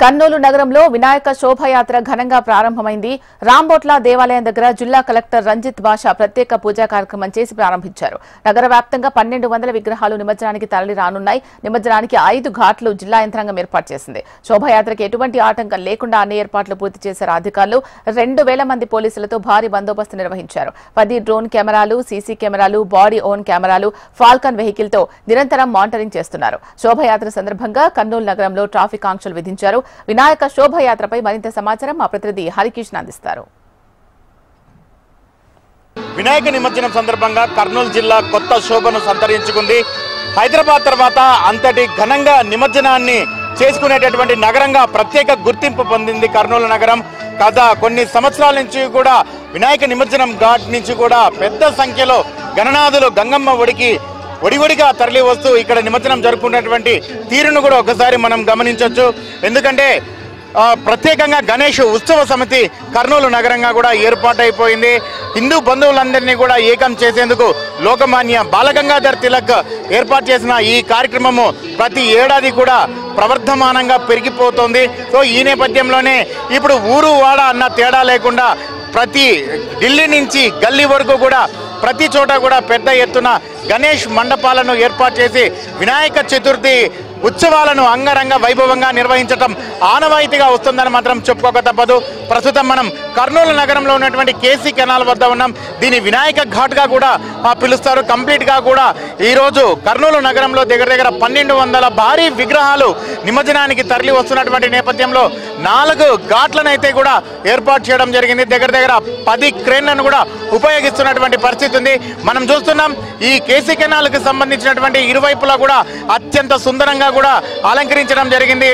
కర్నూలు నగరంలో వినాయక శోభయాత్ర ఘనంగా ప్రారంభమైంది. రాంబోట్ల దేవాలయం దగ్గర జిల్లా కలెక్టర్ రంజిత్ బాషా ప్రత్యేక పూజా కార్యక్రమం చేసి ప్రారంభించారు. నగర వ్యాప్తంగా 1200 విగ్రహాలు నిమజ్జనానికి తరలి రానున్నాయి. నిమజ్జనానికి 5 ఘాట్లు జిల్లా యంత్రాంగం ఏర్పాటు చేసింది. శోభయాత్రకి ఎటువంటి ఆటంకం లేకుండా అన్ని ఏర్పాట్లు పూర్తి చేశారు అధికారులు. 2000 మంది పోలీసులతో భారీ బందోబస్తు నిర్వహించారు. 10 డ్రోన్ కెమెరాలు, సీసీ కెమెరాలు, బాడీ ఓన్ కెమెరాలు, ఫాల్కన్ వెహికల్ తో నిరంతరం మానిటరింగ్ చేస్తున్నారు. శోభయాత్ర సందర్భంగా కర్నూలు నగరంలో ట్రాఫిక్ ఆంక్షలు విధించారు. వినాయక శోభయాత్రపై మరింత సమాచారం మా ప్రతినిధి హరికృష్ణ అందిస్తారు. వినాయక నిమజ్జనం సందర్భంగా కర్నూలు జిల్లా కొత్త శోభను సంతరించుకుంది. హైదరాబాద్ తర్వాత అంతటి ఘనంగా నిమజ్జనాన్ని చేసుకునేటటువంటి నగరంగా ప్రత్యేక గుర్తింపు పొందింది కర్నూలు నగరం. గత కొన్ని సంవత్సరాల నుంచి కూడా వినాయక నిమజ్జనం ఘాట్ నుంచి కూడా పెద్ద సంఖ్యలో గణనాథులు గంగమ్మ ఒడిగా తరలి వస్తూ ఇక్కడ నిమజ్జనం జరుపుకున్నటువంటి తీరును కూడా ఒకసారి మనం గమనించవచ్చు. ఎందుకంటే ప్రత్యేకంగా గణేష్ ఉత్సవ సమితి కర్నూలు నగరంగా కూడా ఏర్పాటైపోయింది. హిందూ బంధువులందరినీ కూడా ఏకం చేసేందుకు లోకమాన్య బాలగంగాధర్ తిలక్ ఏర్పాటు చేసిన ఈ కార్యక్రమము ప్రతి ఏడాది కూడా ప్రవర్ధమానంగా పెరిగిపోతుంది. సో ఈ నేపథ్యంలోనే ఇప్పుడు ఊరు వాడ అన్న తేడా లేకుండా ప్రతి ఢిల్లీ నుంచి గల్లీ వరకు కూడా ప్రతి చోట కూడా పెద్ద ఎత్తున గణేష్ మండపాలను ఏర్పాటు చేసి వినాయక చతుర్థి ఉత్సవాలను అంగరంగ వైభవంగా నిర్వహించడం ఆనవాయితీగా వస్తుందని మాత్రం చెప్పుకోక తప్పదు. ప్రస్తుతం మనం కర్నూలు నగరంలో ఉన్నటువంటి కేసీ కెనాల్ వద్ద ఉన్నాం. దీని వినాయక ఘాట్గా కూడా పిలుస్తారు. కంప్లీట్గా కూడా ఈరోజు కర్నూలు నగరంలో దగ్గర 1200 భారీ విగ్రహాలు నిమజ్జనానికి తరలి వస్తున్నటువంటి నేపథ్యంలో 4 ఘాట్లను అయితే కూడా ఏర్పాటు చేయడం జరిగింది. దగ్గర 10 క్రేన్లను కూడా ఉపయోగిస్తున్నటువంటి పరిస్థితి ఉంది. మనం చూస్తున్నాం ఈ కేసీ కెనాల్కి సంబంధించినటువంటి ఇరువైపులా కూడా అత్యంత సుందరంగా కూడా అలంకరించడం జరిగింది.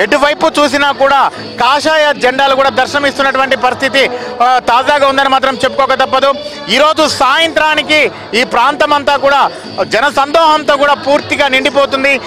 ఎటువైపు చూసినా కూడా కాషాయ జెండాలు కూడా దర్శనమిస్తున్నటువంటి పరిస్థితి తాజాగా ఉందని మాత్రం చెప్పుకోక తప్పదు. ఈరోజు సాయంత్రానికి ఈ ప్రాంతం అంతా కూడా జనసందోహంతో కూడా పూర్తిగా నిండిపోతుంది.